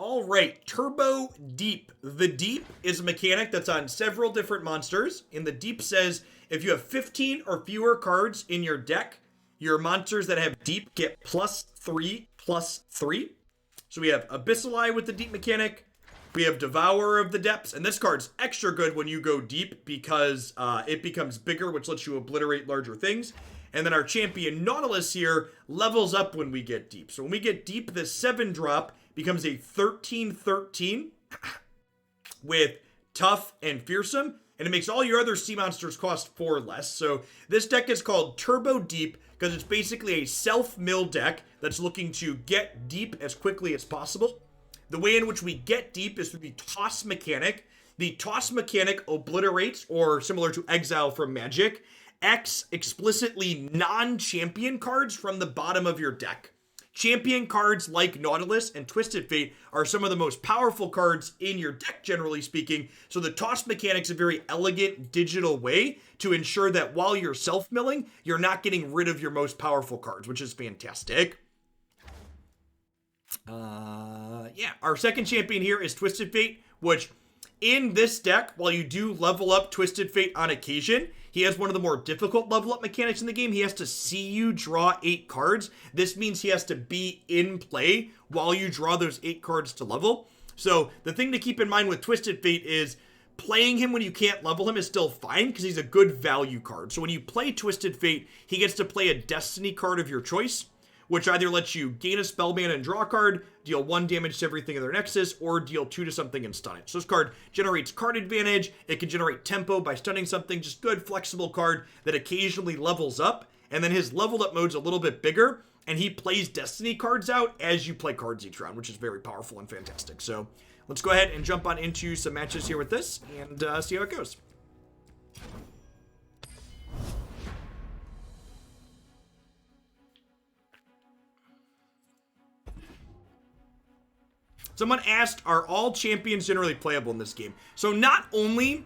All right, Turbo Deep. The Deep is a mechanic that's on several different monsters, and the Deep says if you have 15 or fewer cards in your deck, your monsters that have Deep get +3/+3. So we have Abyssal Eye with the Deep mechanic. We have Devourer of the Depths, and this card's extra good when you go deep because it becomes bigger, which lets you obliterate larger things. And then our champion Nautilus here levels up when we get deep. So when we get deep, this 7-drop becomes a 13/13 with Tough and Fearsome, and it makes all your other sea monsters cost 4 less. So this deck is called Turbo Deep because it's basically a self-mill deck that's looking to get deep as quickly as possible. The way in which we get deep is through the Toss mechanic. The Toss mechanic obliterates, or similar to Exile from Magic, X explicitly non-champion cards from the bottom of your deck. Champion cards like Nautilus and Twisted Fate are some of the most powerful cards in your deck, generally speaking. So the Toss mechanic's a very elegant digital way to ensure that while you're self-milling, you're not getting rid of your most powerful cards, which is fantastic. Yeah, our second champion here is Twisted Fate, which in this deck, while you do level up Twisted Fate on occasion, he has one of the more difficult level up mechanics in the game. He has to see you draw 8 cards. This means he has to be in play while you draw those 8 cards to level. So the thing to keep in mind with Twisted Fate is playing him when you can't level him is still fine because he's a good value card. So when you play Twisted Fate, he gets to play a Destiny card of your choice, which either lets you gain a spell mana and draw a card, deal 1 damage to everything in their nexus, or deal 2 to something and stun it. So this card generates card advantage, it can generate tempo by stunning something, just good flexible card that occasionally levels up, and then his leveled up mode's a little bit bigger, and he plays Destiny cards out as you play cards each round, which is very powerful and fantastic. So let's go ahead and jump on into some matches here with this, and see how it goes. Someone asked, are all champions generally playable in this game? So not only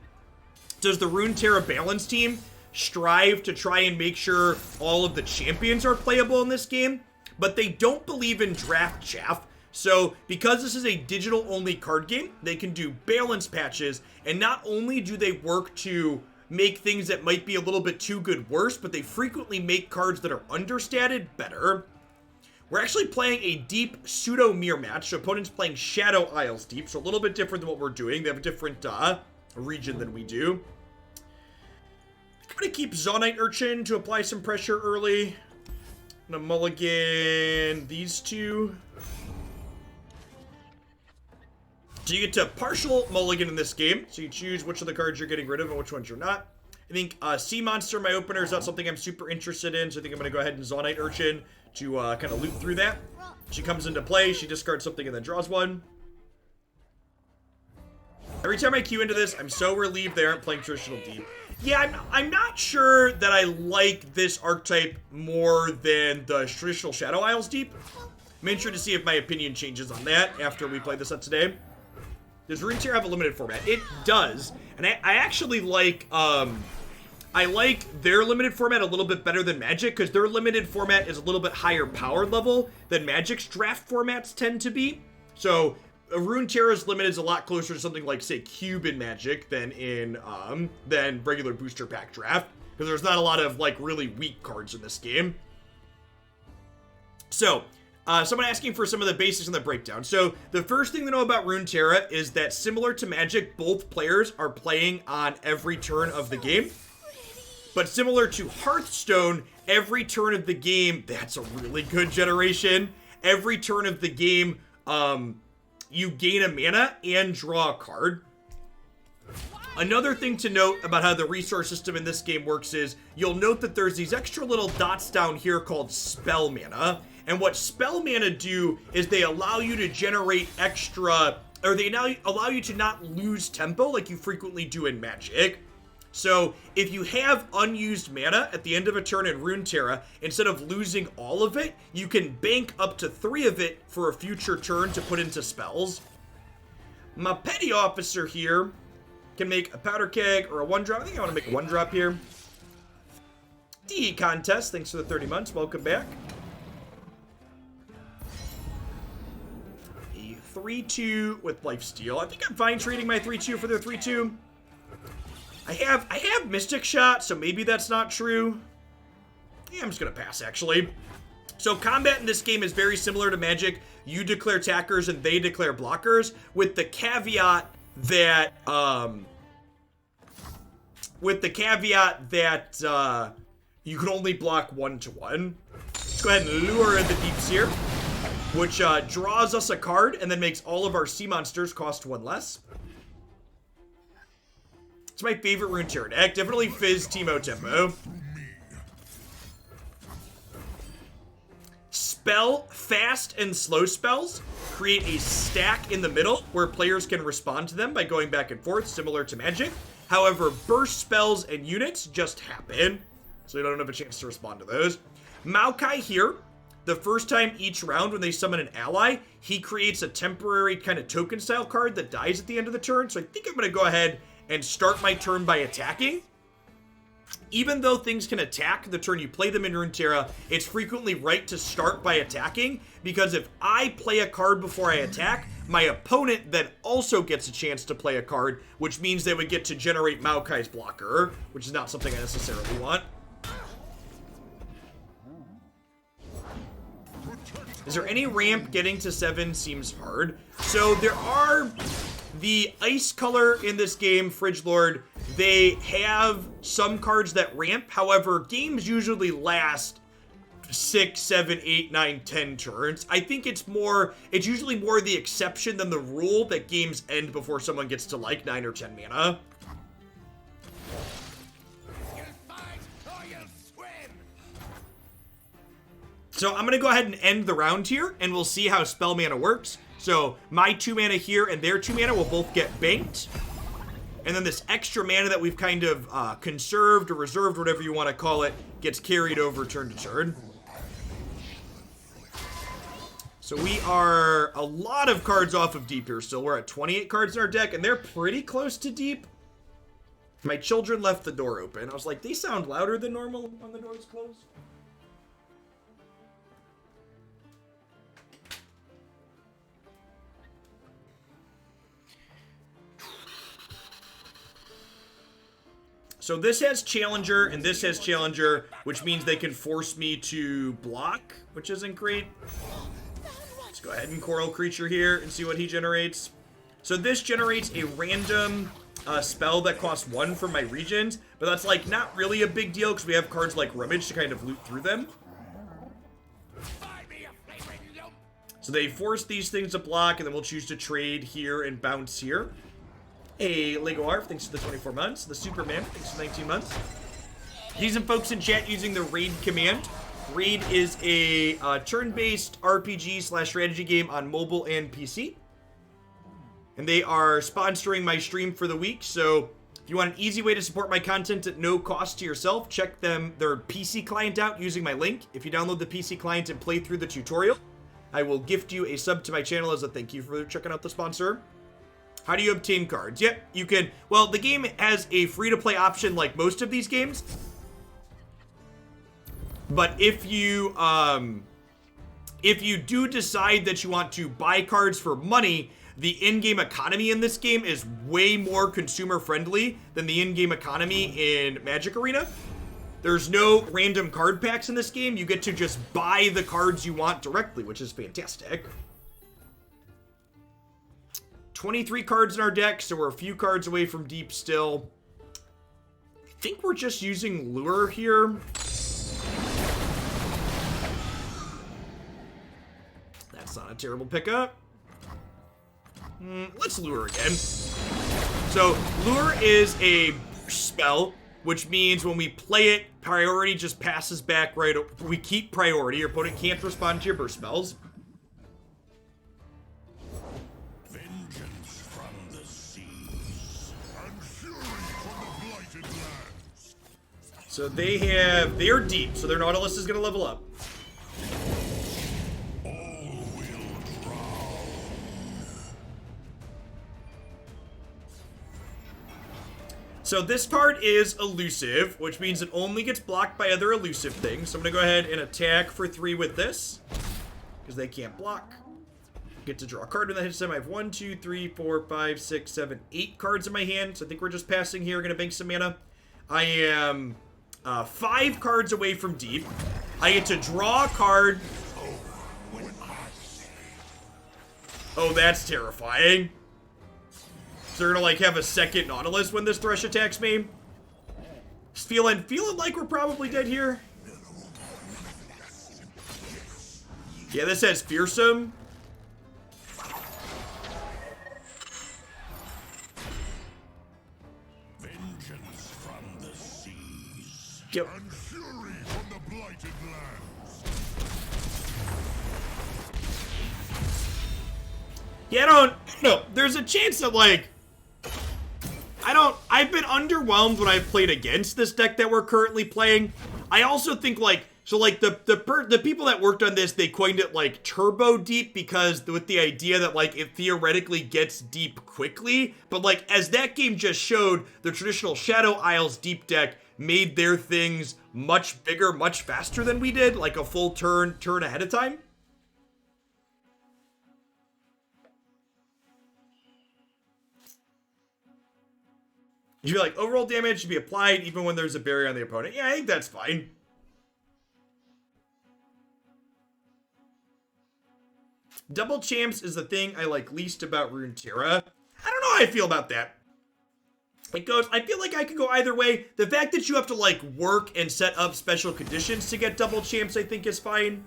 does the Runeterra balance team strive to try and make sure all of the champions are playable in this game, but they don't believe in draft chaff. So because this is a digital only card game, they can do balance patches, and not only do they work to make things that might be a little bit too good worse, but they frequently make cards that are understated better. We're actually playing a deep pseudo mirror match. So opponent's playing Shadow Isles deep, so a little bit different than what we're doing. They have a different region than we do. I'm gonna keep Zaunite Urchin to apply some pressure early. I'm gonna mulligan these two. So you get to partial mulligan in this game. So you choose which of the cards you're getting rid of and which ones you're not. I think Sea Monster, my opener, is not something I'm super interested in, so I think I'm going to go ahead and Zaunite Urchin to kind of loop through that. She comes into play, she discards something and then draws one. Every time I queue into this, I'm so relieved they aren't playing traditional deep. Yeah, I'm not sure that I like this archetype more than the traditional Shadow Isles deep. I'm interested to see if my opinion changes on that after we play this set today. Does Runeterra have a limited format? It does, and I actually like, I like their limited format a little bit better than Magic, because their limited format is a little bit higher power level than Magic's draft formats tend to be. So Runeterra's limit is a lot closer to something like, say, Cube in Magic than in than regular booster pack draft, because there's not a lot of like really weak cards in this game. So someone asking for some of the basics in the breakdown. So the first thing to know about Runeterra is that similar to Magic, both players are playing on every turn of the game. But similar to Hearthstone, every turn of the game, that's a really good generation. Every turn of the game, you gain a mana and draw a card. Another thing to note about how the resource system in this game works is you'll note that there's these extra little dots down here called spell mana. And what spell mana do is they allow you to generate extra, or they now allow you to not lose tempo like you frequently do in Magic. So if you have unused mana at the end of a turn in Runeterra, instead of losing all of it, you can bank up to 3 of it for a future turn to put into spells. My petty officer here can make a powder keg or a 1-drop. I think I want to make a 1-drop here. DE contest, thanks for the 30 months. Welcome back. a 3-2 with lifesteal. I think I'm fine trading my 3-2 for their 3-2. I have Mystic Shot, so maybe that's not true. Yeah, I'm just gonna pass, actually. So combat in this game is very similar to Magic. You declare attackers and they declare blockers, with the caveat that you can only block 1-1. Let's go ahead and lure in the Deeps here, which draws us a card and then makes all of our sea monsters cost 1 less. It's my favorite Runeterra deck. Definitely Fizz, Teemo, Tempo. Spell, fast, and slow spells create a stack in the middle where players can respond to them by going back and forth, similar to Magic. However, burst spells and units just happen, so you don't have a chance to respond to those. Maokai here, the first time each round when they summon an ally, he creates a temporary kind of token style card that dies at the end of the turn. So I think I'm going to go ahead and start my turn by attacking. Even though things can attack the turn you play them in Runeterra, it's frequently right to start by attacking, because if I play a card before I attack, my opponent then also gets a chance to play a card, which means they would get to generate Maokai's blocker, which is not something I necessarily want. Is there any ramp? Getting to 7 seems hard. So there are the ice color in this game, Fridge Lord. They have some cards that ramp. However, games usually last 6, 7, 8, 9, 10 turns. I think it's usually more the exception than the rule that games end before someone gets to like 9 or 10 mana. So I'm going to go ahead and end the round here, and we'll see how spell mana works. So my 2 mana here and their 2 mana will both get banked. And then this extra mana that we've kind of conserved or reserved, whatever you want to call it, gets carried over turn to turn. So we are a lot of cards off of deep here still. We're at 28 cards in our deck, and they're pretty close to deep. My children left the door open. I was like, they sound louder than normal when the door's closed. So this has Challenger, and this has Challenger, which means they can force me to block, which isn't great. Let's go ahead and Coral Creature here and see what he generates. So this generates a random spell that costs 1 for my regions, but that's like not really a big deal because we have cards like Rummage to kind of loot through them. So they force these things to block, and then we'll choose to trade here and bounce here. A Lego Arf, thanks for the 24 months. The Superman, thanks for 19 months. These some folks in chat using the Raid command. Raid is a turn-based RPG/strategy game on mobile and PC. And they are sponsoring my stream for the week, so if you want an easy way to support my content at no cost to yourself, check their PC client out using my link. If you download the PC client and play through the tutorial, I will gift you a sub to my channel as a thank you for checking out the sponsor. How do you obtain cards? Yep, you can. Well, the game has a free-to-play option like most of these games. But if you do decide that you want to buy cards for money, the in-game economy in this game is way more consumer-friendly than the in-game economy in Magic Arena. There's no random card packs in this game. You get to just buy the cards you want directly, which is fantastic. 23 cards in our deck, so we're a few cards away from deep still. I think we're just using Lure here. That's not a terrible pickup. Let's Lure again. So, Lure is a spell, which means when we play it, priority just passes back right. We keep priority. Your opponent can't respond to your burst spells. So they're deep, so their Nautilus is going to level up. So this card is elusive, which means it only gets blocked by other elusive things. So I'm going to go ahead and attack for 3 with this, because they can't block. get to draw a card when that hits them. I have 1, 2, 3, 4, 5, 6, 7, 8 cards in my hand. So I think we're just passing here. Gonna bank some mana. I am 5 cards away from deep. I get to draw a card. Oh, that's terrifying. So they're gonna like have a second Nautilus when this Thresh attacks me. Just feeling like we're probably dead here. Yeah, this has Fearsome. Vengeance from the seas. Yep. And fury from the blighted lands. Yeah, no, there's a chance that, like, I've been underwhelmed when I've played against this deck that we're currently playing. I also think, like, so, like, the people that worked on this, they coined it, like, turbo deep because with the idea that, like, it theoretically gets deep quickly. But, like, as that game just showed, the traditional Shadow Isles deep deck made their things much bigger, much faster than we did, like a full turn ahead of time. You'd be like, overall damage should be applied even when there's a barrier on the opponent. Yeah, I think that's fine. Double champs is the thing I like least about Runeterra. I don't know how I feel about that. I feel like I could go either way. The fact that you have to, like, work and set up special conditions to get double champs, I think is fine.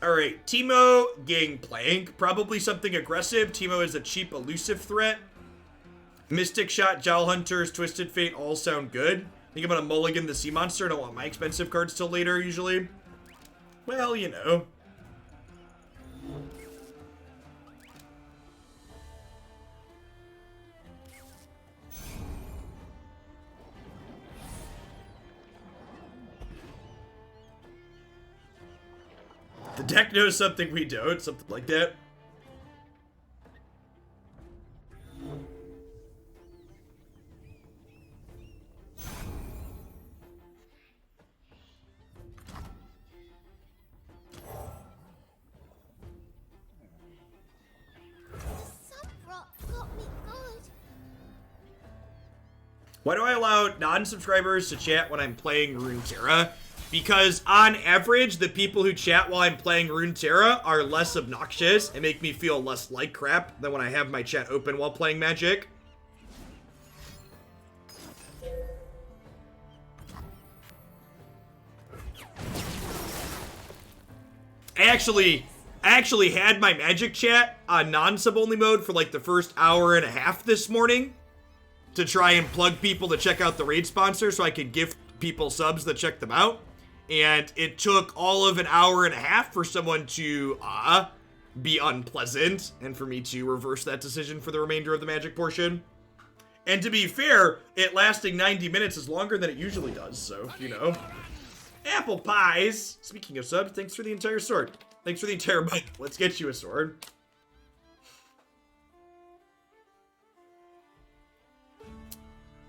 Alright, Teemo, Gangplank. Probably something aggressive. Teemo is a cheap, elusive threat. Mystic Shot, Jowl Hunters, Twisted Fate all sound good. I think I'm gonna mulligan the Sea Monster. I don't want my expensive cards till later, usually. Well, you know. The deck knows something we don't, something like that. Why do I allow non-subscribers to chat when I'm playing Runeterra? Because on average, the people who chat while I'm playing Runeterra are less obnoxious and make me feel less like crap than when I have my chat open while playing Magic. I actually had my Magic chat on non-sub only mode for like the first hour and a half this morning to try and plug people to check out the raid sponsor so I could gift people subs that check them out. And it took all of an hour and a half for someone to be unpleasant and for me to reverse that decision for the remainder of the Magic portion. And to be fair, it lasting 90 minutes is longer than it usually does, so, you know. Apple pies! Speaking of subs, thanks for the entire sword. Thanks for the entire month. Let's get you a sword.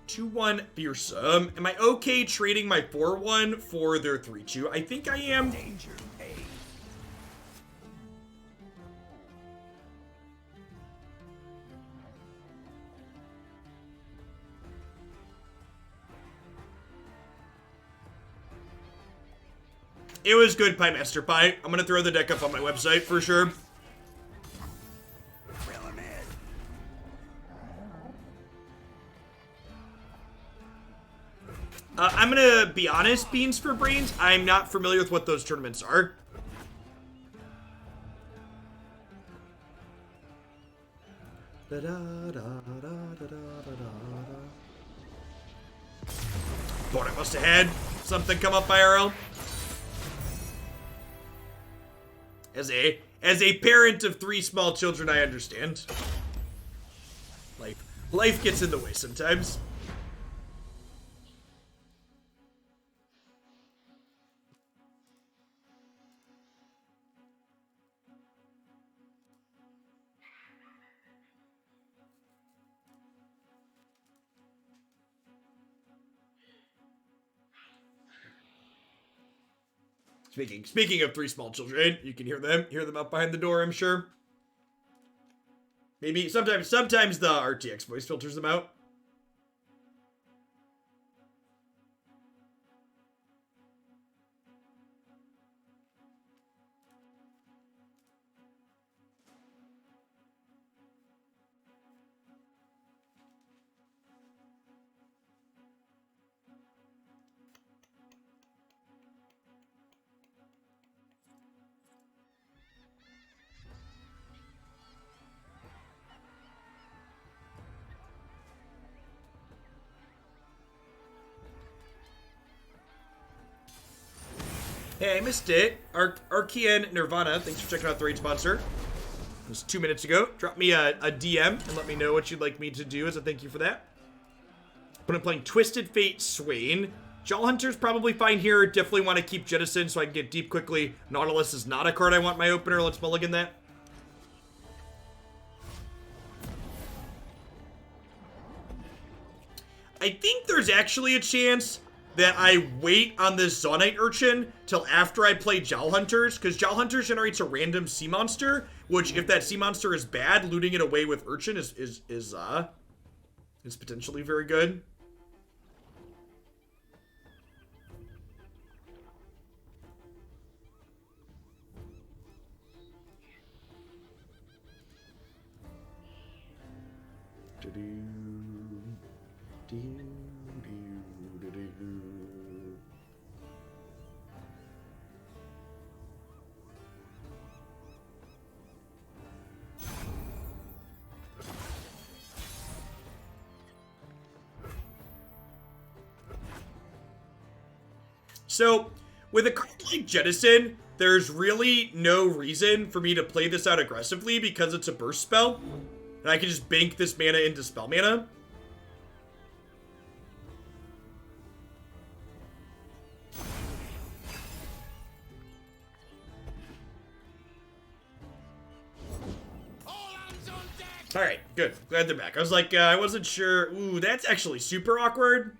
2-1 Fearsome. Am I okay trading my 4-1 for their 3-2? I think I am. Danger A. It was good, Pie Master Pie. I'm gonna throw the deck up on my website for sure. I'm gonna be honest, Beans for Brains, I'm not familiar with what those tournaments are. Thought I must have had something come up IRL. As a parent of 3 small children, I understand. Life gets in the way sometimes. Speaking of three small children, you can hear them up behind the door, I'm sure. Maybe sometimes the RTX voice filters them out. Hey, I missed it. Archean Nirvana, thanks for checking out the raid sponsor. It was 2 minutes ago. Drop me a DM and let me know what you'd like me to do as a thank you for that. But I'm playing Twisted Fate Swain. Jaw Hunter's probably fine here. Definitely want to keep Jettison so I can get deep quickly. Nautilus is not a card I want in my opener. Let's mulligan that. I think there's actually a chance that I wait on this Zaunite Urchin till after I play Jowl Hunters, because Jowl Hunters generates a random sea monster, which if that sea monster is bad, looting it away with Urchin is potentially very good. So, with a card like Jettison, there's really no reason for me to play this out aggressively because it's a burst spell. And I can just bank this mana into spell mana. Alright, good. Glad they're back. I was like, I wasn't sure. Ooh, that's actually super awkward.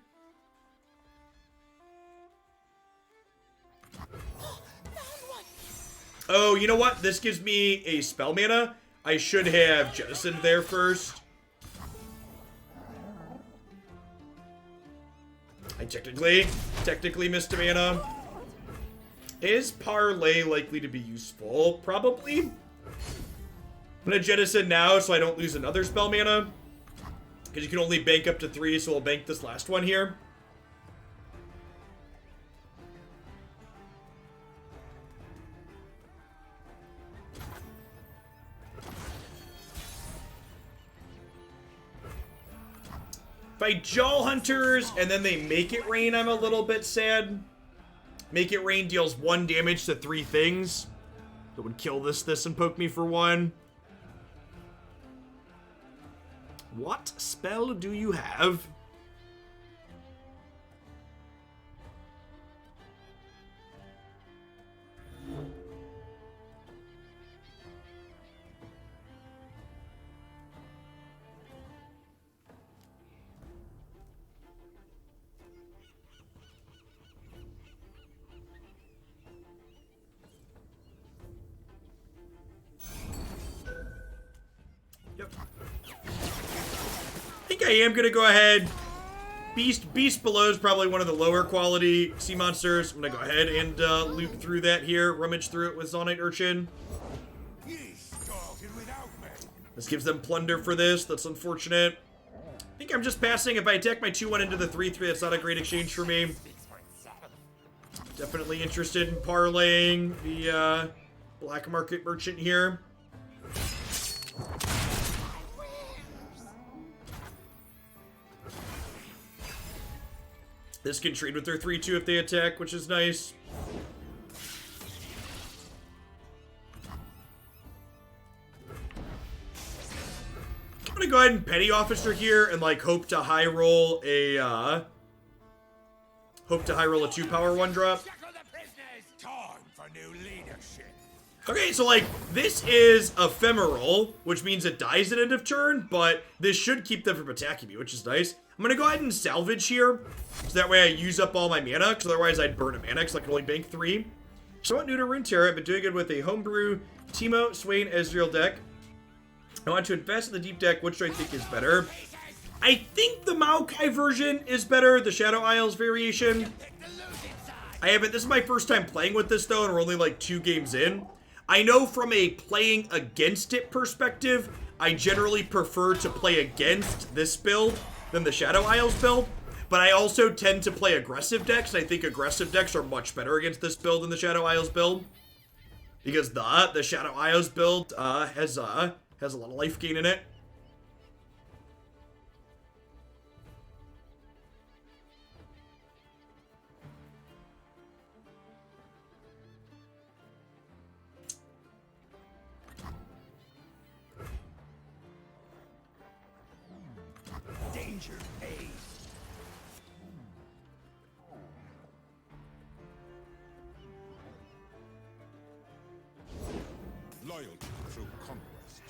Oh, you know what? This gives me a spell mana. I should have jettisoned there first. I technically missed a mana. Is Parlay likely to be useful? Probably. I'm gonna jettison now so I don't lose another spell mana. Because you can only bank up to 3, so we'll bank this last one here. If I Jawl Hunters and then they make it rain, I'm a little bit sad. Make it rain deals 1 damage to 3 things. It would kill this, and poke me for 1. What spell do you have? I am gonna go ahead. Beast Below is probably one of the lower quality sea monsters. I'm gonna go ahead and loop through that here, rummage through it with Zaunite Urchin. This gives them plunder for this. That's unfortunate. I think I'm just passing. If I attack my 2/1 into the 3/3, that's not a great exchange for me. Definitely interested in parlaying the black market merchant here. This can trade with their 3/2 if they attack, which is nice. I'm gonna go ahead and Petty Officer here and like hope to high roll a 2-power 1-drop. Okay, so like this is ephemeral, which means it dies at end of turn, but this should keep them from attacking me, which is nice. I'm gonna go ahead and salvage here, so that way I use up all my mana, because otherwise I'd burn a mana, because I can only bank 3. Somewhat new to Runeterra, but doing good with a homebrew Teemo, Swain, Ezreal deck. I want to invest in the deep deck. Which do I think is better? I think the Maokai version is better, the Shadow Isles variation. This is my first time playing with this though, and we're only like 2 games in. I know from a playing against it perspective, I generally prefer to play against this build than the Shadow Isles build. But I also tend to play aggressive decks. I think aggressive decks are much better against this build than the Shadow Isles build. Because the Shadow Isles build has a lot of life gain in it. Danger ace. Loyalty through conquest.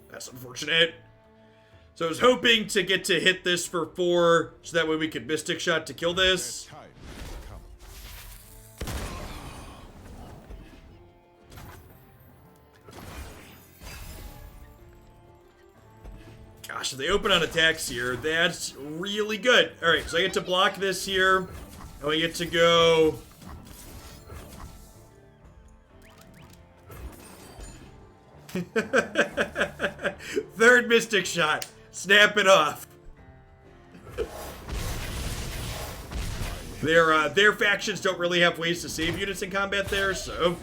That's unfortunate. So I was hoping to get to hit this for 4, so that way we could Mystic Shot to kill this. Time Gosh, if they open on attacks here, that's really good. Alright, so I get to block this here, and we get to go... Third Mystic Shot. Snap it off. Their factions don't really have ways to save units in combat there, so...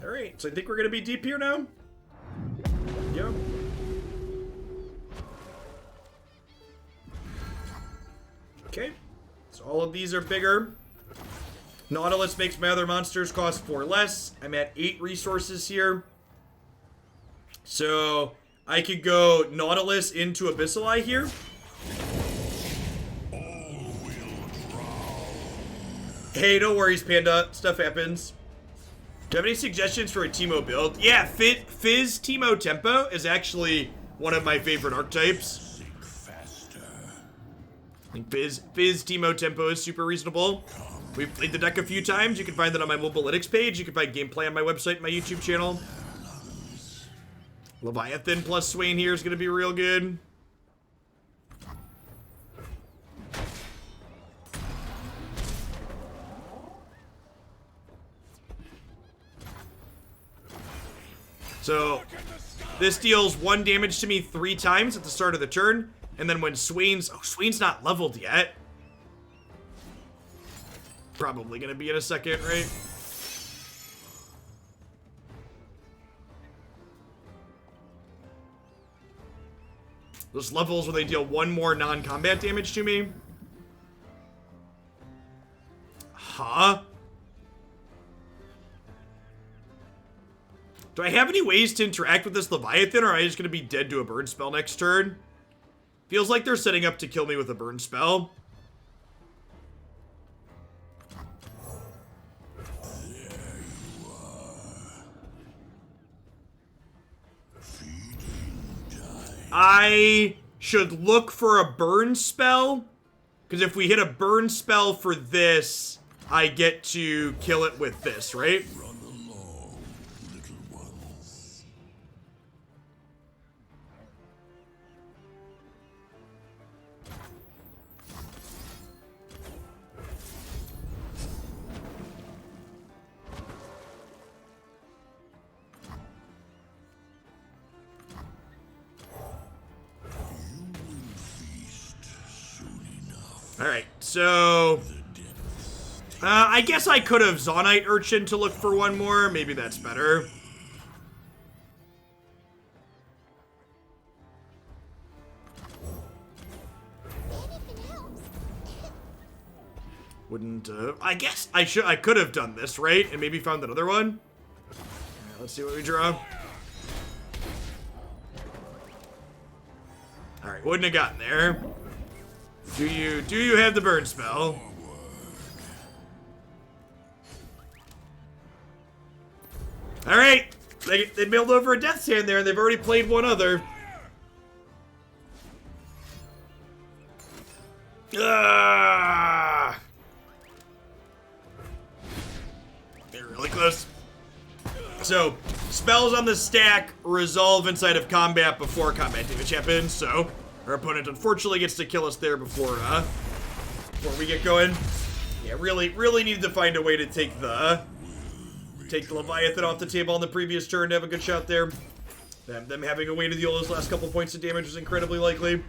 Alright, so I think we're gonna be deep here now. Yep. Okay, so all of these are bigger. Nautilus makes my other monsters cost 4 less. I'm at 8 resources here. So I could go Nautilus into Abyssali here. Hey, no worries, Panda. Stuff happens. Do you have any suggestions for a Teemo build? Yeah, Fizz Teemo Tempo is actually one of my favorite archetypes. I think Fizz Teemo Tempo is super reasonable. We've played the deck a few times. You can find that on my Mobilytics page. You can find gameplay on my website and my YouTube channel. Leviathan plus Swain here is going to be real good. So, this deals 1 damage to me 3 times at the start of the turn, and then when Swain's... Oh, Swain's not leveled yet. Probably gonna be in a second, right? Those levels where they deal 1 more non-combat damage to me. Huh? Do I have any ways to interact with this Leviathan, or am I just going to be dead to a burn spell next turn? Feels like they're setting up to kill me with a burn spell. I should look for a burn spell, because if we hit a burn spell for this, I get to kill it with this, right? Alright, so... I guess I could have Zonite Urchin to look for 1 more. Maybe that's better. Wouldn't, I guess I could have done this, right? And maybe found another one. Let's see what we draw. Alright, wouldn't have gotten there. Do you have the burn spell? Alright! They build over a Death's Hand there, and they've already played one other. Ah! They're really close. So, spells on the stack resolve inside of combat before combat damage happens, so our opponent unfortunately gets to kill us there before we get going. Yeah, really needed to find a way to take the Leviathan off the table on the previous turn to have a good shot there. Them having a way to deal those last couple points of damage is incredibly likely.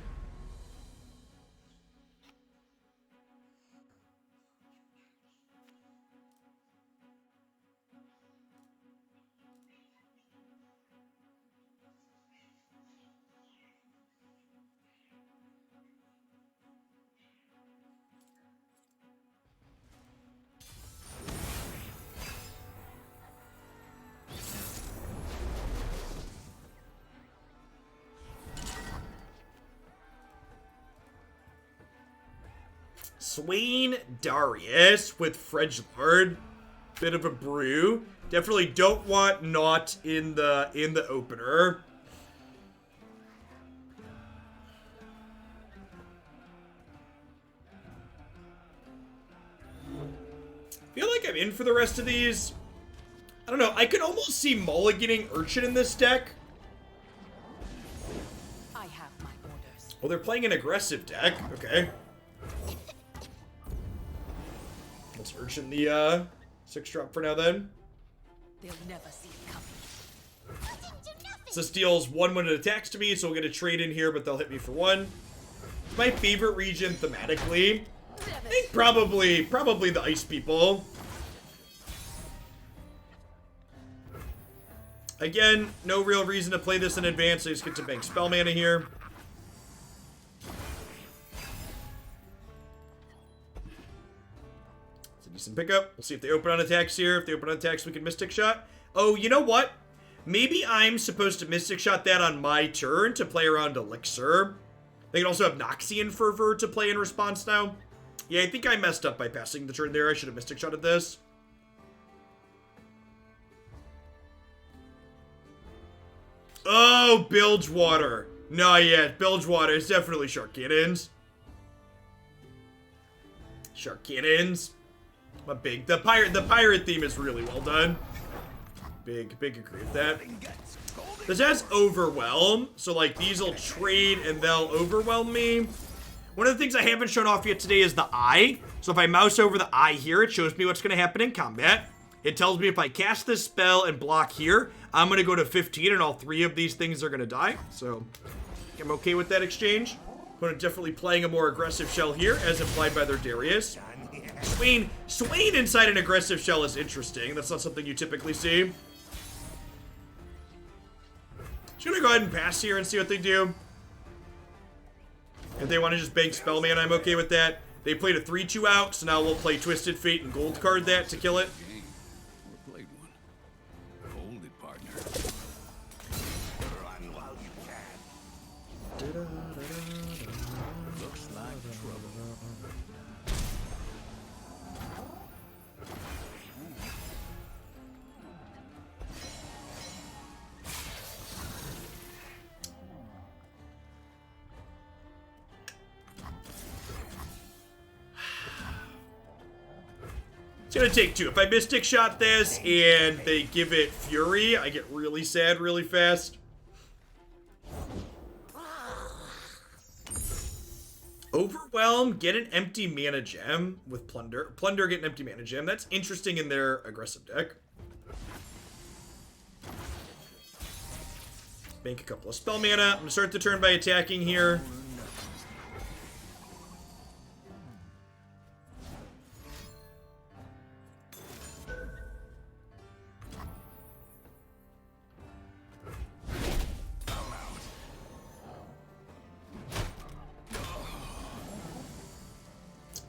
Swain Darius with Fredgelord. Bit of a brew. Definitely don't want Naught in the opener. Feel like I'm in for the rest of these. I don't know. I could almost see mulliganing Urchin in this deck. I have my orders. Well, they're playing an aggressive deck. Okay. Let's Urchin the 6-drop for now then. They'll never see it coming. So this deals 1 when it attacks to me, so we'll get a trade in here, but they'll hit me for 1. My favorite region thematically. I think probably the Ice People. Again, no real reason to play this in advance. I just get to bank spell mana here. It's a decent pickup. We'll see if they open on attacks here. If they open on attacks, we can Mystic Shot. Oh, you know what? Maybe I'm supposed to Mystic Shot that on my turn to play around Elixir. They can also have Noxian Fervor to play in response now. Yeah, I think I messed up by passing the turn there. I should have Mystic Shotted this. Oh, Bilgewater. No, yeah, Bilgewater is definitely Shark Cannons. Shark Cannons. The pirate theme is really well done. Big agree with that. This has Overwhelm, so like these will trade and they'll overwhelm me. One of the things I haven't shown off yet today is the eye. So if I mouse over the eye here, it shows me what's going to happen in combat. It tells me if I cast this spell and block here, I'm going to go to 15 and all 3 of these things are going to die. So I'm okay with that exchange. But I'm definitely playing a more aggressive shell here, as implied by their Darius. Swain inside an aggressive shell is interesting. That's not something you typically see. Just gonna go ahead and pass here and see what they do. If they want to just bank spell mana, I'm okay with that. They played a 3-2 out, so now we'll play Twisted Fate and Gold card that to kill it. Played one. Hold it, partner. Run while you can. Looks like trouble. It's gonna take 2. If I Mystic Shot this and they give it Fury, I get really sad really fast. Overwhelm, get an empty mana gem with Plunder. Plunder, get an empty mana gem. That's interesting in their aggressive deck. Bank a couple of spell mana. I'm gonna start the turn by attacking here.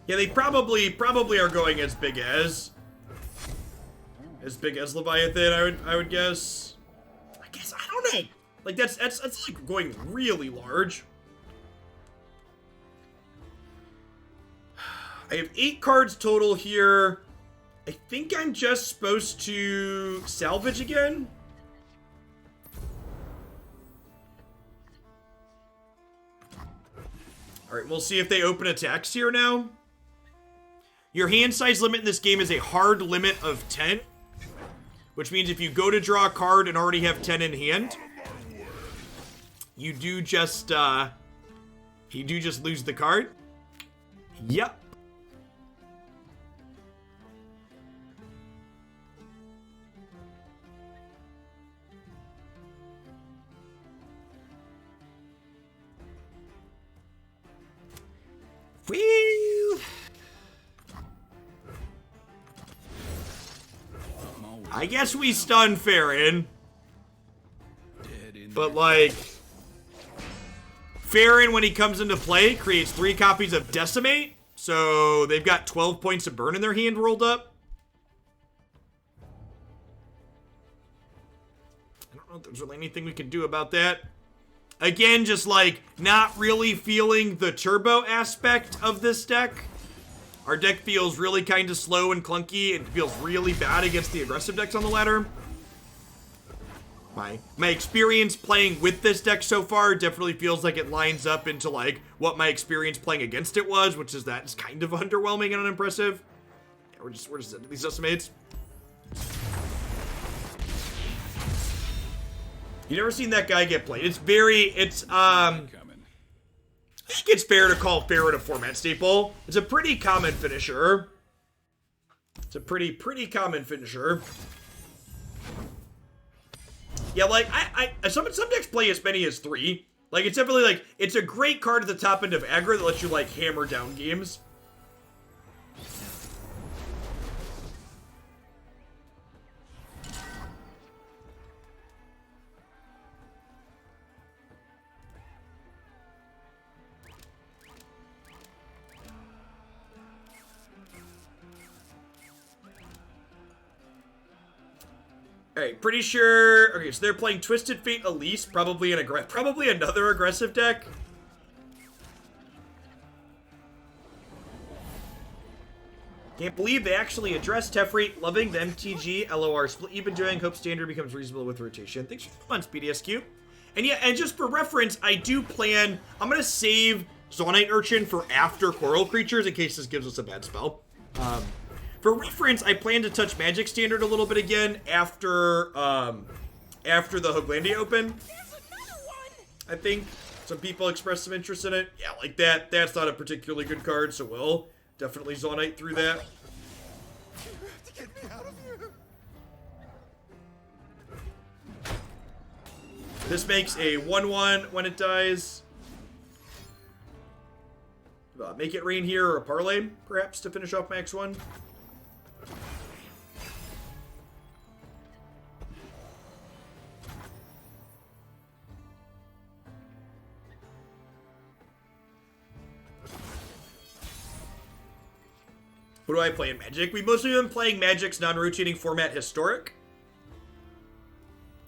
Yeah, they probably are going as big as Leviathan, I would guess. I don't know. Like that's like going really large. I have 8 cards total here. I think I'm just supposed to salvage again. Alright, we'll see if they open attacks here now. Your hand size limit in this game is a hard limit of 10. Which means if you go to draw a card and already have 10 in hand, you do just lose the card. Yep. Whee! I guess we stun Farron. But like, Farron, when he comes into play, creates 3 copies of Decimate. So they've got 12 points of burn in their hand rolled up. I don't know if there's really anything we can do about that. Again, just like not really feeling the turbo aspect of this deck. Our deck feels really kind of slow and clunky. It feels really bad against the aggressive decks on the ladder. My experience playing with this deck so far definitely feels like it lines up into like what my experience playing against it was, which is that it's kind of underwhelming and unimpressive. Yeah, we're just into these estimates. You never seen that guy get played. I think it's fair to call Farron a format staple. It's a pretty common finisher. It's a pretty common finisher. Yeah, like, some decks play as many as 3. Like, it's definitely, like, it's a great card at the top end of aggro that lets you, like, hammer down games. Alright, pretty sure... Okay, so they're playing Twisted Fate Elise, probably another aggressive deck. Can't believe they actually addressed Teferi, loving the MTG, LOR split you've been doing. Hope standard becomes reasonable with rotation. Thanks for the months, BDSQ. And yeah, and just for reference, I do plan... I'm going to save Zonite Urchin for after Coral Creatures in case this gives us a bad spell. For reference, I plan to touch Magic Standard a little bit again after the Hoaglandia Open. I think some people expressed some interest in it. Yeah, like that. That's not a particularly good card, so we'll definitely Zonite through that. You have to get me out of here. This makes a 1/1 when it dies. Make it rain here or a parlay, perhaps, to finish off max 1. What do I play in Magic? We've mostly been playing Magic's non-rotating format Historic.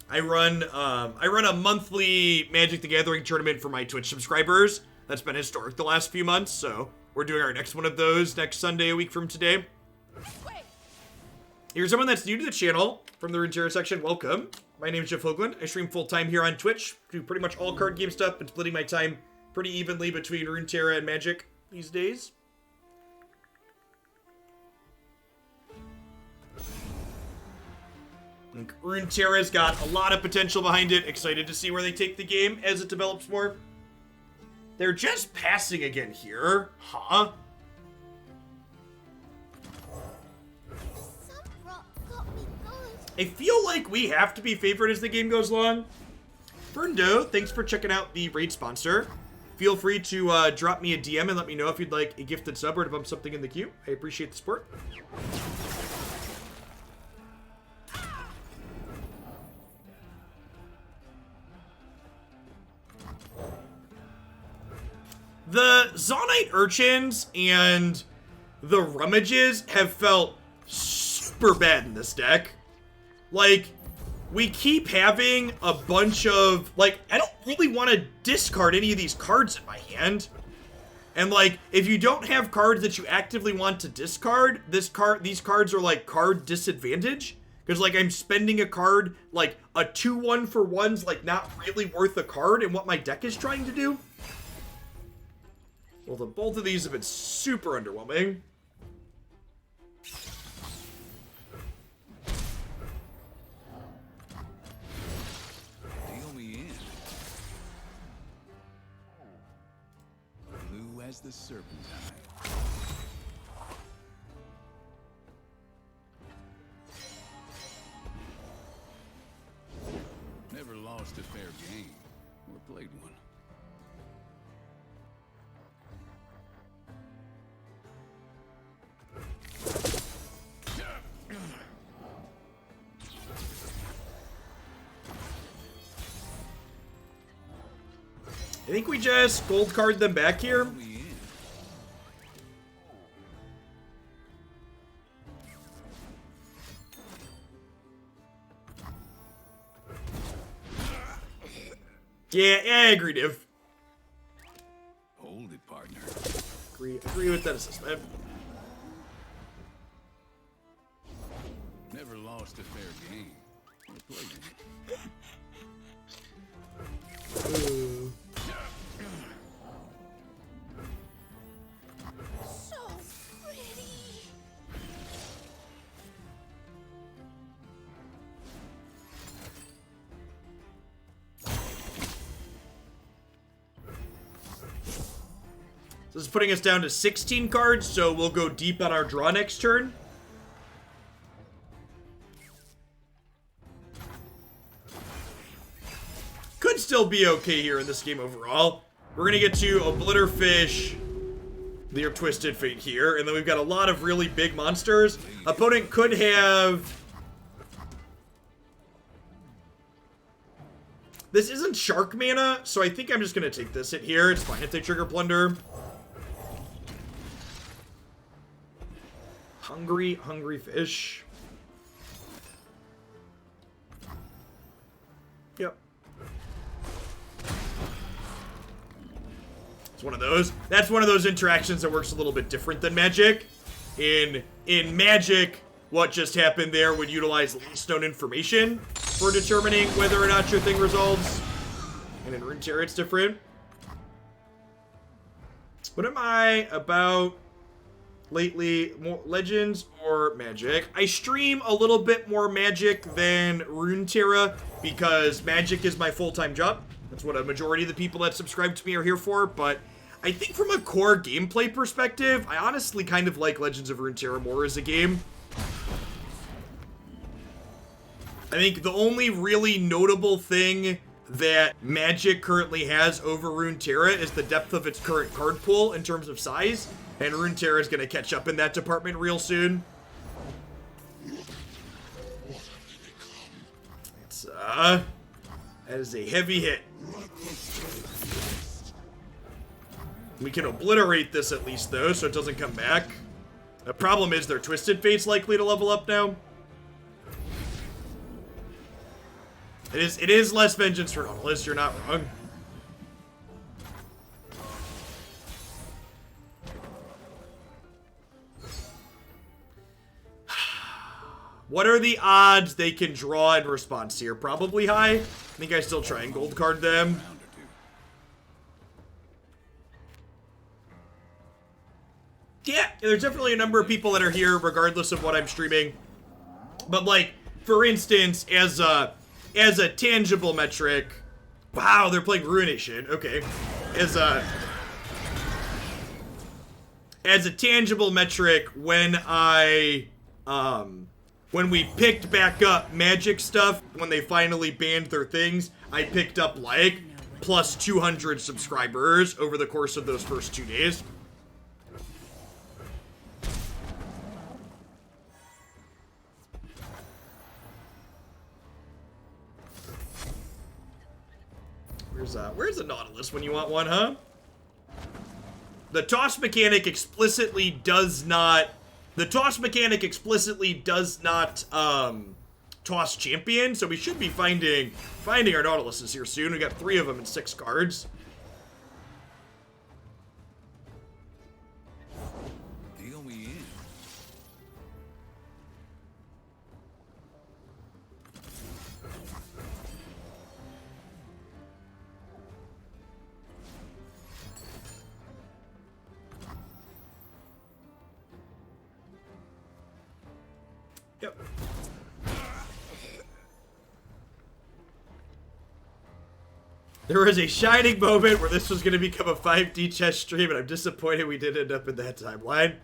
I run a monthly Magic the Gathering tournament for my Twitch subscribers. That's been Historic the last few months, so we're doing our next one of those next Sunday a week from today. If you're someone that's new to the channel from the Runeterra section, welcome. My name is Jeff Hoagland. I stream full-time here on Twitch, do pretty much all card game stuff, and splitting my time pretty evenly between Runeterra and Magic these days. Runeterra's got a lot of potential behind it. Excited to see where they take the game as it develops more. They're just passing again here. Huh? I feel like we have to be favored as the game goes along. Ferndo, thanks for checking out the raid sponsor. Feel free to drop me a DM and let me know if you'd like a gifted sub or to bump something in the queue. I appreciate the support. The Zonite Urchins and the rummages have felt super bad in this deck. Like, we keep having a bunch of, like, I don't really want to discard any of these cards in my hand. And, like, if you don't have cards that you actively want to discard, these cards are, like, card disadvantage. Because, like, I'm spending a card, like, a 2-1 for one's, like, not really worth a card in what my deck is trying to do. Well, both of these have been super underwhelming. Deal me in. Blue as the serpentine. Never lost a fair game, or played one. I think we just gold card them back here. Deal me in. Yeah, I agree, Div. Hold it, partner. Agree with that assessment. Never lost a fair game, or played one. So pretty. This is putting us down to 16 cards, so we'll go deep on our draw next turn. Could still be okay here in this game overall. We're gonna get to Obliterfish, their Twisted Fate here, and then we've got a lot of really big monsters. Opponent could have... This isn't Shark mana, so I think I'm just gonna take this hit here. It's fine if they trigger Plunder. Hungry fish. Yep. It's one of those. That's one of those interactions that works a little bit different than Magic. In Magic, what just happened there would utilize least known information for determining whether or not your thing resolves. And in Runeterra, it's different. What am I about lately? More Legends or Magic? I stream a little bit more Magic than Runeterra because Magic is my full-time job. That's what a majority of the people that subscribe to me are here for, but I think from a core gameplay perspective, I honestly kind of like Legends of Runeterra more as a game. I think the only really notable thing that Magic currently has over Runeterra is the depth of its current card pool in terms of size, and Runeterra is going to catch up in that department real soon. It's, that is a heavy hit. We can obliterate this at least, though, so it doesn't come back. The problem is their Twisted Fate's likely to level up now. It is less vengeance for Nautilus, you're not wrong. What are the odds they can draw in response here? Probably high. I think I still try and gold card them. Round or two. Yeah, there's definitely a number of people that are here regardless of what I'm streaming. But like, for instance, as a tangible metric, wow, they're playing Ruination. Okay. As a tangible metric, when we picked back up Magic stuff, when they finally banned their things, I picked up like plus 200 subscribers over the course of those first 2 days. Where's a Nautilus when you want one, huh? The toss mechanic explicitly does not... The toss mechanic explicitly does not, toss champion, so we should be finding our Nautiluses here soon. We got 3 of them and 6 cards. Deal me in. Yep. There was a shining moment where this was going to become a 5D chess stream, and I'm disappointed we did end up in that timeline.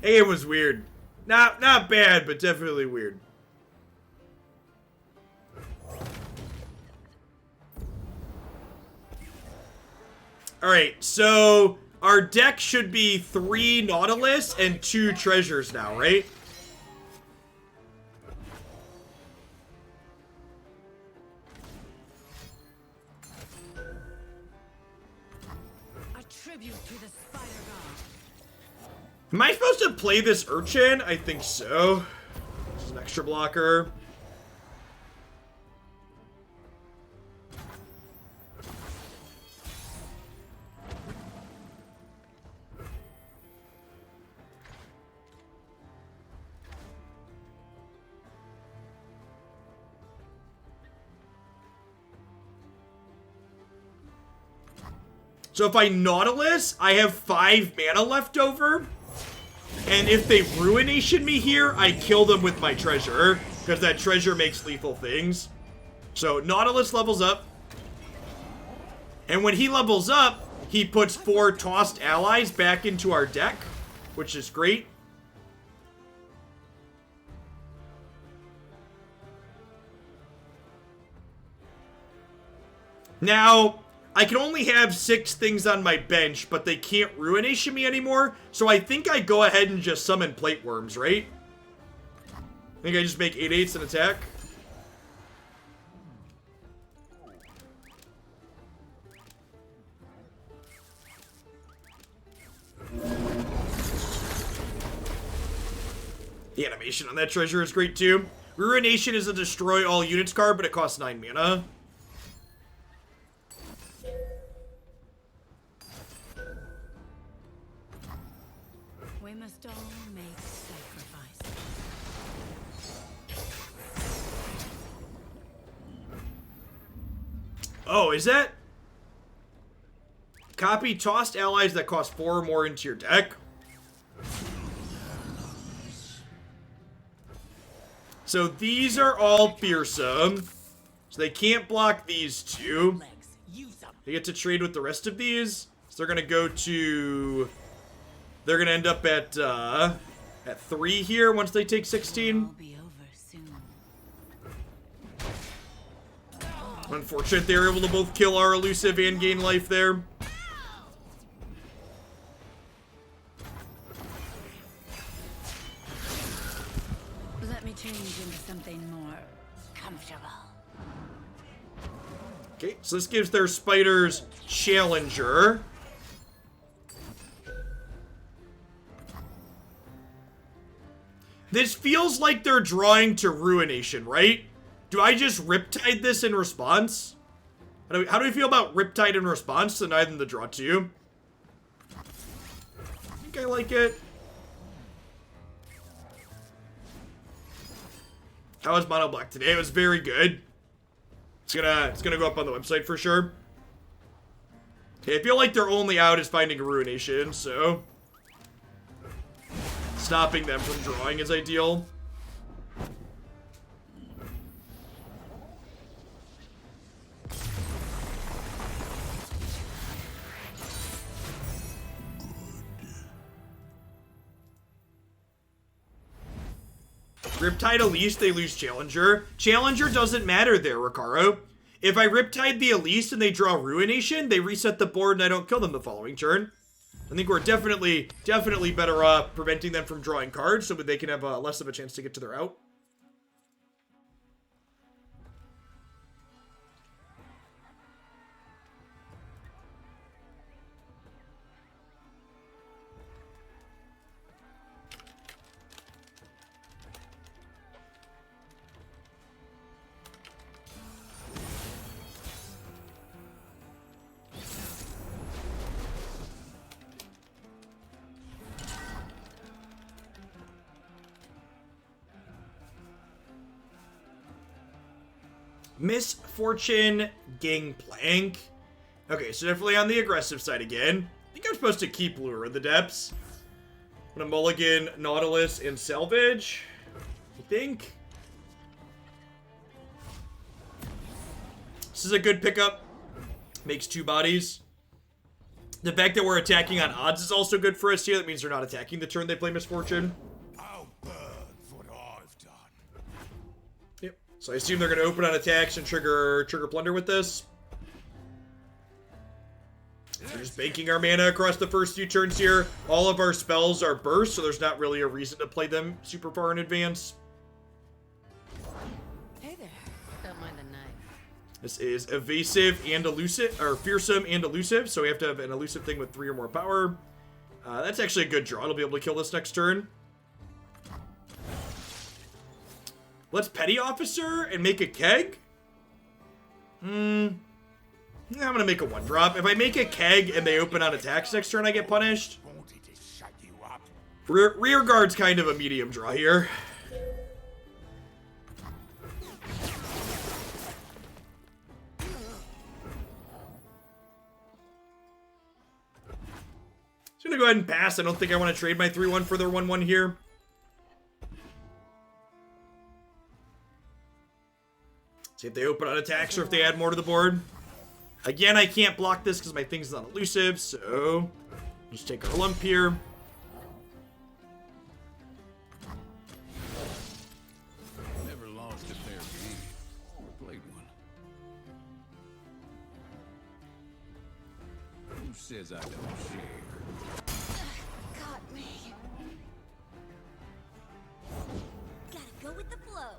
Hey, it was weird. Not bad, but definitely weird. Alright, so our deck should be 3 Nautilus and 2 treasures now, right? Am I supposed to play this Urchin? I think so. This is an extra blocker. So if I Nautilus, I have 5 mana left over. And if they Ruination me here, I kill them with my treasure, because that treasure makes lethal things. So Nautilus levels up. And when he levels up, he puts 4 tossed allies back into our deck, which is great. Now, I can only have 6 things on my bench, but they can't Ruination me anymore. So I think I go ahead and just summon Plate Worms, right? I think I just make 8/8s and attack. The animation on that treasure is great too. Ruination is a destroy all units card, but it costs 9 mana. We must all make sacrifices. Oh, is that? Copy tossed allies that cost 4 or more into your deck. So these are all fearsome. So they can't block these 2. They get to trade with the rest of these. So they're gonna go to... They're gonna end up at 3 here once they take 16. I'll be over soon. Unfortunate they were able to both kill our elusive and gain life there. Let me change into something more comfortable. Okay, so this gives their spiders Challenger. This feels like they're drawing to Ruination, right? Do I just Riptide this in response? How do we feel about Riptide in response to neither the draw 2? I think I like it. How was Mono Black today? It was very good. It's gonna go up on the website for sure. Okay, I feel like their only out is finding a Ruination, so stopping them from drawing is ideal. Riptide Elise, they lose Challenger. Challenger doesn't matter there, Ricaro. If I Riptide the Elise and they draw Ruination, they reset the board and I don't kill them the following turn. I think we're definitely better off preventing them from drawing cards so that they can have less of a chance to get to their out. Misfortune, Gangplank. Okay, so definitely on the aggressive side again. I think I'm supposed to keep Lure in the Depths. I'm gonna mulligan Nautilus and Salvage, I think. This is a good pickup. Makes 2 bodies. The fact that we're attacking on odds is also good for us here. That means they're not attacking the turn they play Misfortune. I'll burn for what I've done. Yep. So I assume they're going to open on attacks and trigger Plunder with this. We're just banking our mana across the first few turns here. All of our spells are burst, so there's not really a reason to play them super far in advance. Hey there. Don't mind the knife. This is evasive and elusive, or fearsome and elusive, so we have to have an elusive thing with 3 or more power. That's actually a good draw. It'll be able to kill this next turn. Let's Petty Officer and make a keg. Yeah, I'm gonna make a 1-drop. If I make a keg and they open on attacks next turn, I get punished. Wanted to shut you up. Rear guard's kind of a medium draw here. Just gonna go ahead and pass. I don't think I want to trade my 3-1 for their 1-1 here. See if they open on attacks or if they add more to the board. Again, I can't block this because my thing's not elusive, so just take our lump here. Never lost a fair game. Or played one. Who says I don't share? Got me. Gotta go with the flow.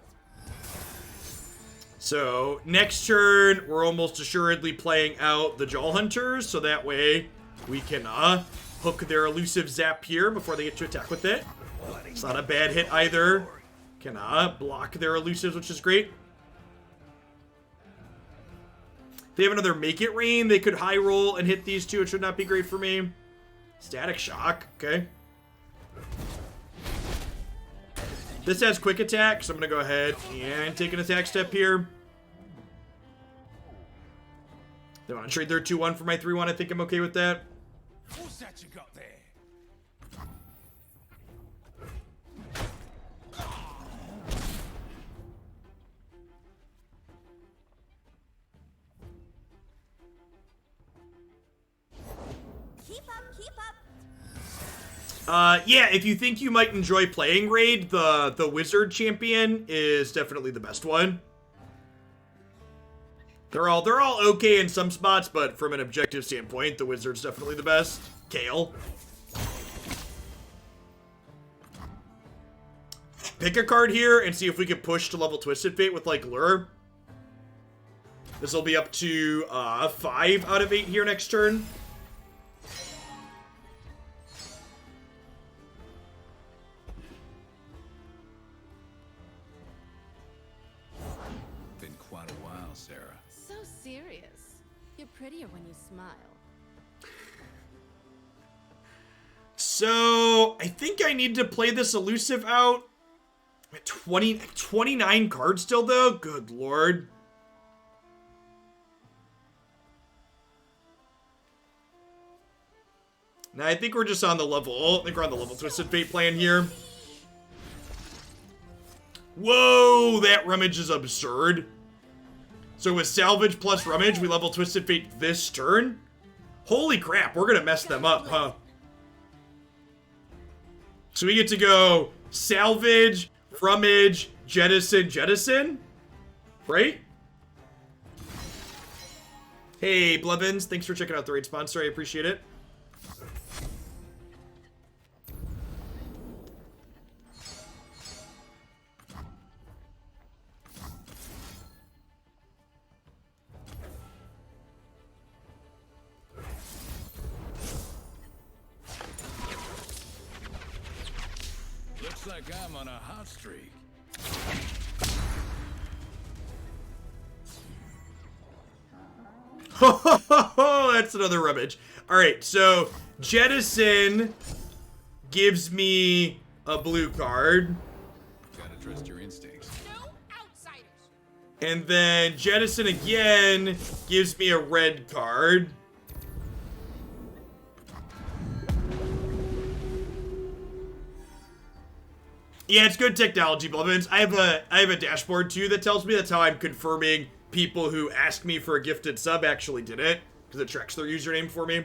So, next turn, we're almost assuredly playing out the Jaw Hunters, so that way we can hook their elusive zap here before they get to attack with it. It's not a bad hit either. Can block their elusives, which is great. If they have another Make It Rain, they could high roll and hit these two. It should not be great for me. Static Shock, okay. This has quick attack, so I'm going to go ahead and take an attack step here. They want to trade their 2-1 for my 3-1. I think I'm okay with that. What's that you got there? Keep up, keep up. Yeah, if you think you might enjoy playing Raid, the Wizard Champion is definitely the best one. They're all okay in some spots, but from an objective standpoint, the Wizard's definitely the best. Kale. Pick a card here and see if we can push to level Twisted Fate with, like, Lure. This will be up to 5 out of 8 here next turn. Been quite a while, Sarah. So serious. You're prettier when you smile. So, I think I need to play this elusive out. At 29 cards still, though? Good lord. Now, I think we're just on the level. I think we're on the level Twisted Fate plan here. Whoa, that Rummage is absurd. So with Salvage plus Rummage, we level Twisted Fate this turn? Holy crap, we're gonna mess them up, huh? So we get to go Salvage, Rummage, Jettison, right? Hey, Blevins, thanks for checking out the raid sponsor, I appreciate it. Looks like I'm on a hot streak. That's another Rummage. Alright, so Jettison gives me a blue card. Gotta trust your instincts. No outsiders. And then Jettison again gives me a red card. Yeah, it's good technology, Blevins. I have a dashboard too that tells me that's how I'm confirming people who ask me for a gifted sub actually did it, because it tracks their username for me.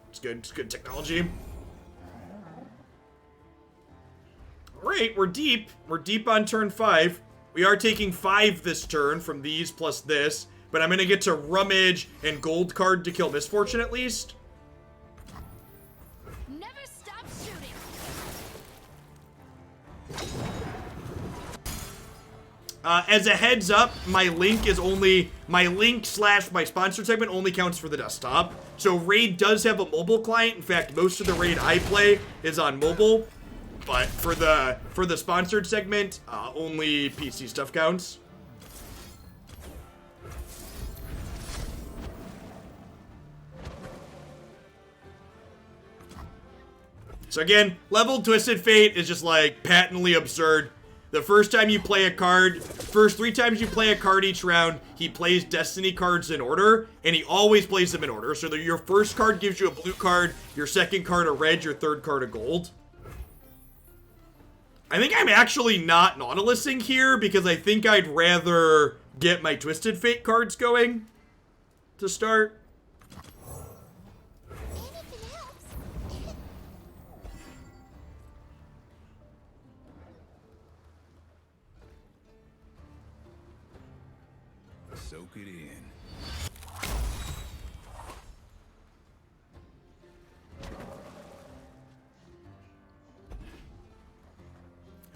It's good technology. Alright, we're deep. We're deep on turn 5. We are taking 5 this turn from these plus this, but I'm gonna get to Rummage and Gold card to kill Misfortune at least. Never stop shooting. As a heads up, my link slash my sponsored segment only counts for the desktop. So Raid does have a mobile client. In fact, most of the Raid I play is on mobile. But for the sponsored segment, only PC stuff counts. So again, leveled Twisted Fate is just like patently absurd. The first time you play a card, first 3 times you play a card each round, he plays Destiny cards in order, and he always plays them in order. So your first card gives you a blue card, your second card a red, your third card a gold. I think I'm actually not Nautilusing here because I think I'd rather get my Twisted Fate cards going to start. Soak it in.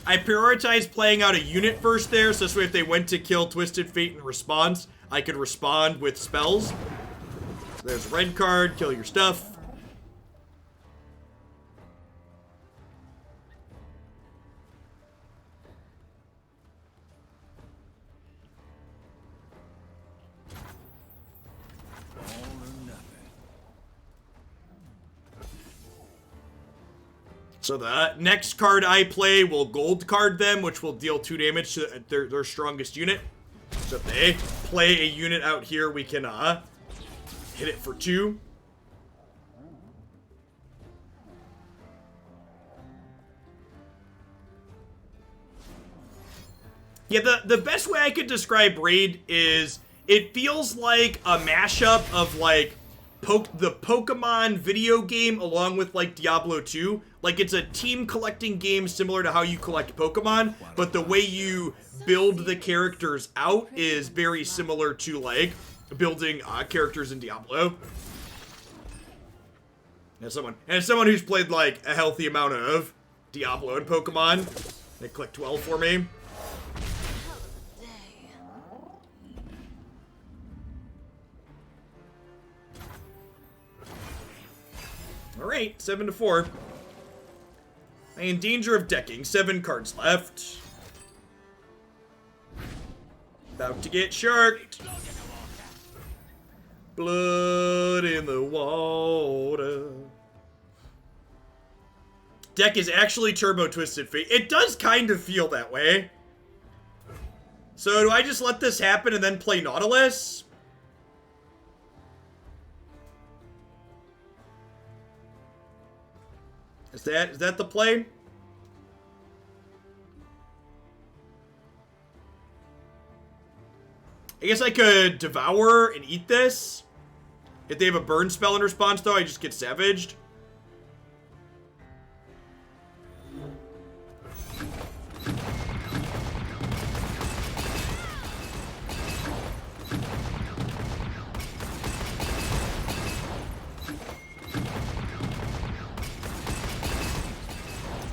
I prioritize playing out a unit first there, so this way if they went to kill Twisted Fate in response, I could respond with spells. So there's a red card, kill your stuff. So the next card I play will gold card them, which will deal 2 damage to their strongest unit. So if they play a unit out here, we can hit it for 2. Yeah, the best way I could describe Raid is it feels like a mashup of like the Pokemon video game along with like Diablo 2. Like it's a team collecting game similar to how you collect Pokemon, but the way you build the characters out is very similar to like building characters in Diablo. As someone who's played like a healthy amount of Diablo and Pokemon, they click 12 for me. Alright, 7-4. I am in danger of decking. 7 cards left. About to get sharked. Blood in the water. Deck is actually Turbo Twisted Fate. It does kind of feel that way. So do I just let this happen and then play Nautilus? Is that the play? I guess I could devour and eat this. If they have a burn spell in response, though, I just get savaged.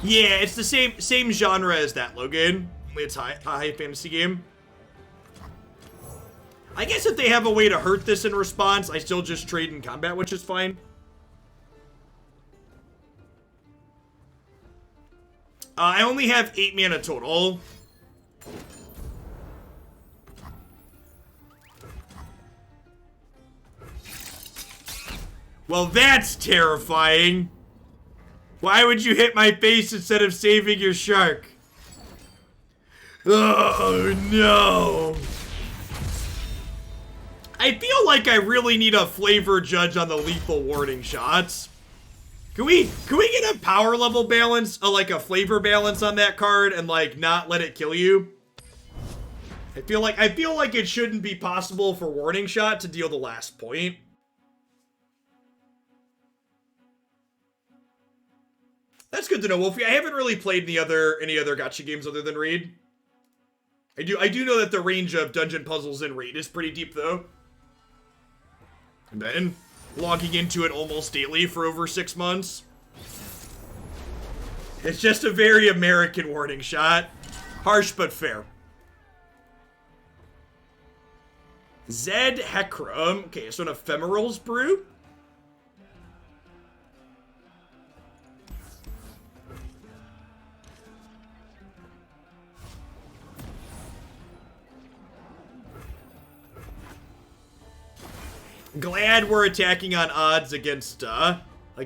Yeah, it's the same genre as that, Logan. Only it's a high fantasy game. I guess if they have a way to hurt this in response, I still just trade in combat, which is fine. I only have 8 mana total. Well, that's terrifying. Why would you hit my face instead of saving your shark? Oh, no. I feel like I really need a flavor judge on the lethal warning shots. Can we get a power level balance, like a flavor balance on that card and like not let it kill you? I feel like it shouldn't be possible for warning shot to deal the last point. That's good to know, Wolfie. I haven't really played any other gacha games other than Raid. I do know that the range of dungeon puzzles in Raid is pretty deep though. And then logging into it almost daily for over 6 months. It's just a very American warning shot. Harsh but fair. Zed Hekram. Okay, so an Ephemeral's Brew. Glad we're attacking on odds against Zed. Hang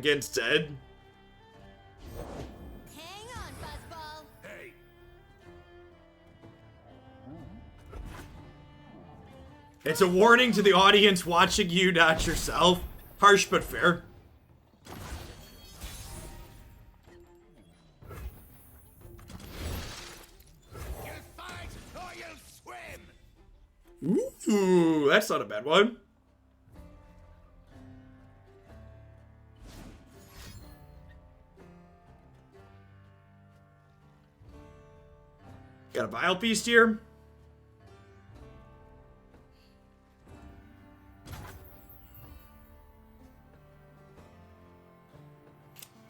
on, Buzzball. Hey, It's a warning to the audience watching you, not yourself. Harsh but fair. you'll fight or you'll swim. Ooh, that's not a bad one. Got a Vile Beast here.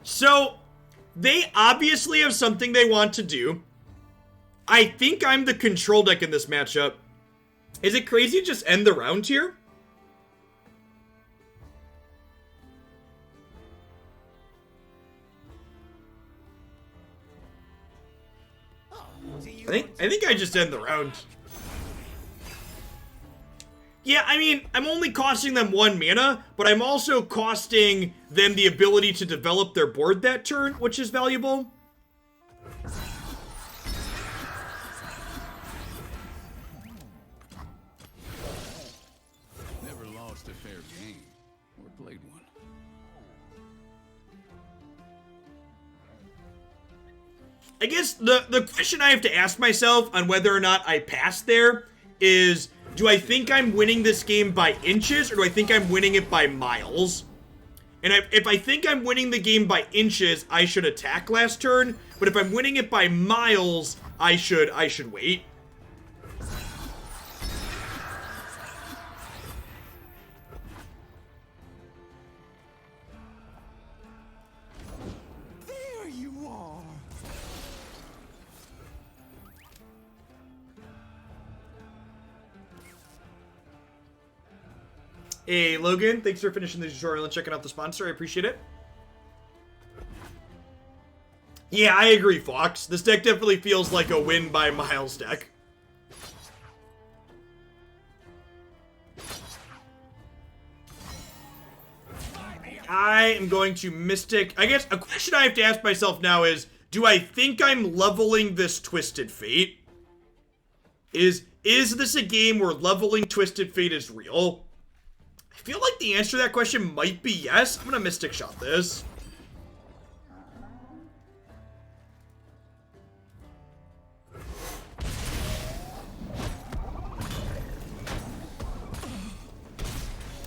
So, they obviously have something they want to do. I think I'm the control deck in this matchup. Is it crazy to just end the round here? I think I just end the round. Yeah, I mean, I'm only costing them 1 mana, but I'm also costing them the ability to develop their board that turn, which is valuable. Never lost a fair game or played one. I guess the question I have to ask myself on whether or not I pass there is, do I think I'm winning this game by inches or do I think I'm winning it by miles? And if I think I'm winning the game by inches, I should attack last turn. But if I'm winning it by miles, I should wait. There you are. Hey, Logan, thanks for finishing the tutorial and checking out the sponsor. I appreciate it. Yeah, I agree, Fox. This deck definitely feels like a win by miles deck. I am going to Mystic. I guess a question I have to ask myself now is, do I think I'm leveling this Twisted Fate? Is this a game where leveling Twisted Fate is real? I feel like the answer to that question might be yes. I'm gonna Mystic Shot this.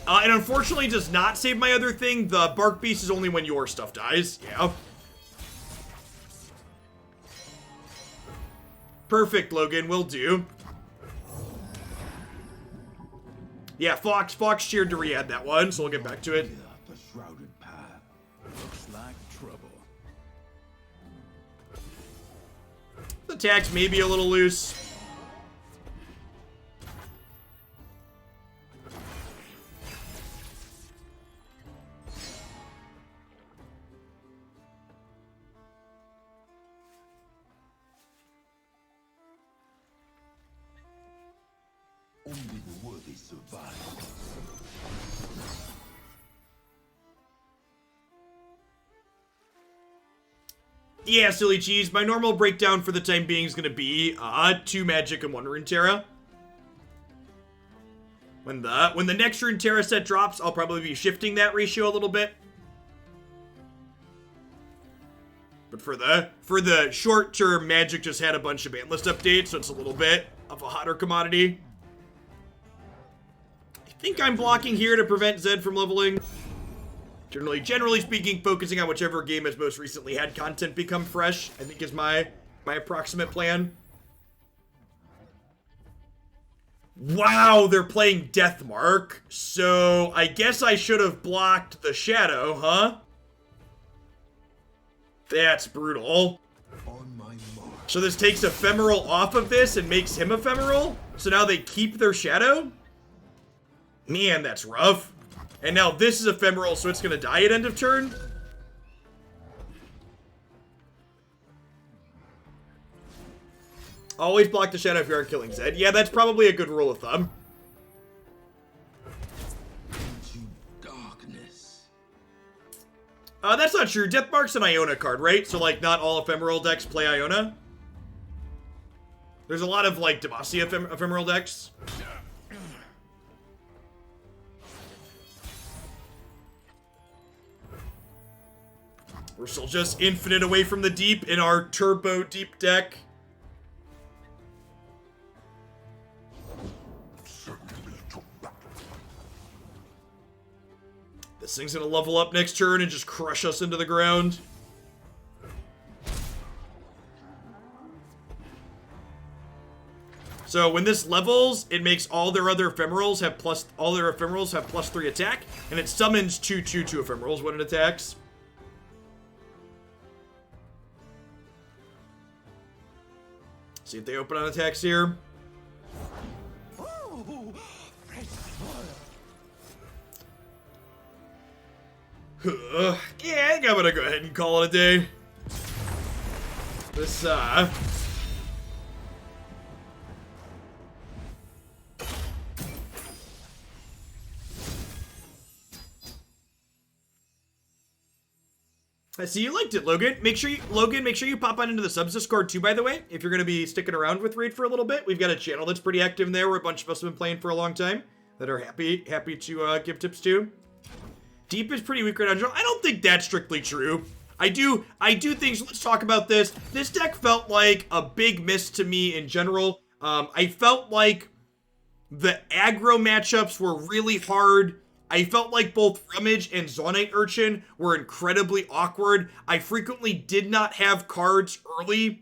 And unfortunately does not save my other thing. The Bark Beast is only when your stuff dies. Yeah. Perfect, Logan. Will do. Yeah, Fox cheered to re-add that one, so we'll get back to it. The shrouded path. Looks like trouble. The attacks may be a little loose. Only the worthy survive. Yeah, silly cheese. My normal breakdown for the time being is going to be 2 magic and 1 Runeterra. When the next Runeterra set drops, I'll probably be shifting that ratio a little bit. But for the short term, Magic just had a bunch of ban list updates, so it's a little bit of a hotter commodity. I think I'm blocking here to prevent Zed from leveling. Generally speaking, focusing on whichever game has most recently had content become fresh, I think is my approximate plan. Wow, they're playing Deathmark. So I guess I should have blocked the Shadow, huh? That's brutal. On my mark. So this takes Ephemeral off of this and makes him Ephemeral? So now they keep their Shadow? Man, that's rough. And now this is Ephemeral, so it's gonna die at end of turn? Always block the Shadow if you aren't killing Zed. Yeah, that's probably a good rule of thumb. Into darkness. That's not true. Deathmark's an Iona card, right? So, like, not all Ephemeral decks play Iona. There's a lot of, like, Demacia Ephemeral decks. We're still just infinite away from the deep in our turbo deep deck. This thing's gonna level up next turn and just crush us into the ground. So when this levels, it makes all their ephemerals have +3 attack, and it summons 2/2/2 ephemerals when it attacks. See if they open on attacks here. Oh, fresh Yeah, I think I'm gonna go ahead and call it a day. This, I see you liked it, Logan. Make sure you pop on into the subs Discord too, by the way, if you're gonna be sticking around with Raid for a little bit. We've got a channel that's pretty active in there where a bunch of us have been playing for a long time that are happy to give tips to. Deep is pretty weak right now. I don't think that's strictly true. I do think, so let's talk about this. This deck felt like a big miss to me in general. I felt like the aggro matchups were really hard. I felt like both Rummage and Zonite Urchin were incredibly awkward. I frequently did not have cards early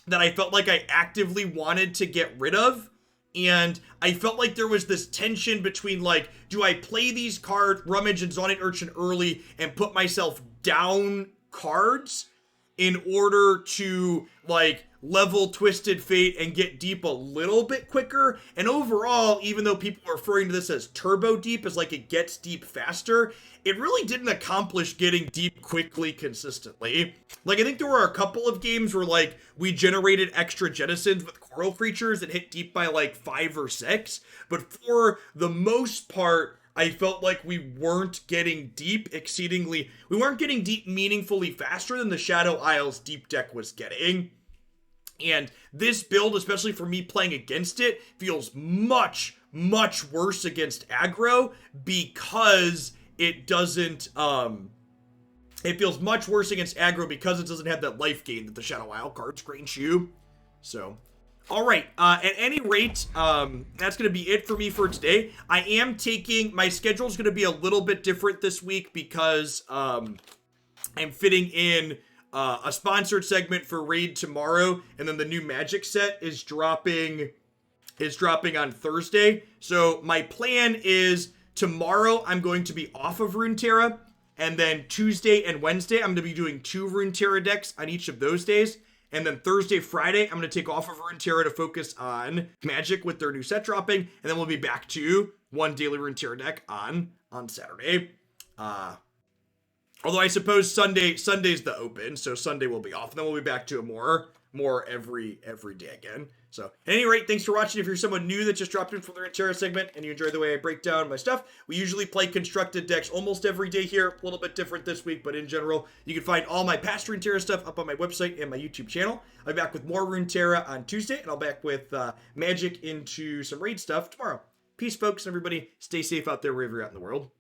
that I felt like I actively wanted to get rid of. And I felt like there was this tension between, like, do I play these cards, Rummage and Zonite Urchin, early and put myself down cards in order to, like, level Twisted Fate and get deep a little bit quicker? And overall, even though people are referring to this as turbo deep, as like it gets deep faster, it really didn't accomplish getting deep quickly consistently. Like, I think there were a couple of games where, like, we generated extra jettisons with coral creatures that hit deep by like 5 or 6, but for the most part, I felt like we weren't getting deep meaningfully faster than the Shadow Isles deep deck was getting. And this build, especially for me playing against it, feels much, much worse against aggro because it doesn't, it feels much worse against aggro because it doesn't have that life gain that the Shadow Isle cards grant you. So, alright, at any rate, that's going to be it for me for today. I am my schedule is going to be a little bit different this week because, I'm fitting in a sponsored segment for Raid tomorrow, and then the new Magic set is dropping on Thursday. So my plan is tomorrow I'm going to be off of Runeterra, and then Tuesday and Wednesday I'm going to be doing 2 Runeterra decks on each of those days, and then Thursday, Friday I'm going to take off of Runeterra to focus on Magic with their new set dropping, and then we'll be back to 1 daily Runeterra deck on Saturday. Although I suppose Sunday's the open, so Sunday will be off, and then we'll be back to a more every day again. So, at any rate, thanks for watching. If you're someone new that just dropped in for the Runeterra segment and you enjoy the way I break down my stuff, we usually play constructed decks almost every day here. A little bit different this week, but in general, you can find all my past Runeterra stuff up on my website and my YouTube channel. I'll be back with more Runeterra on Tuesday, and I'll be back with Magic into some Raid stuff tomorrow. Peace, folks, and everybody. Stay safe out there wherever you're at in the world.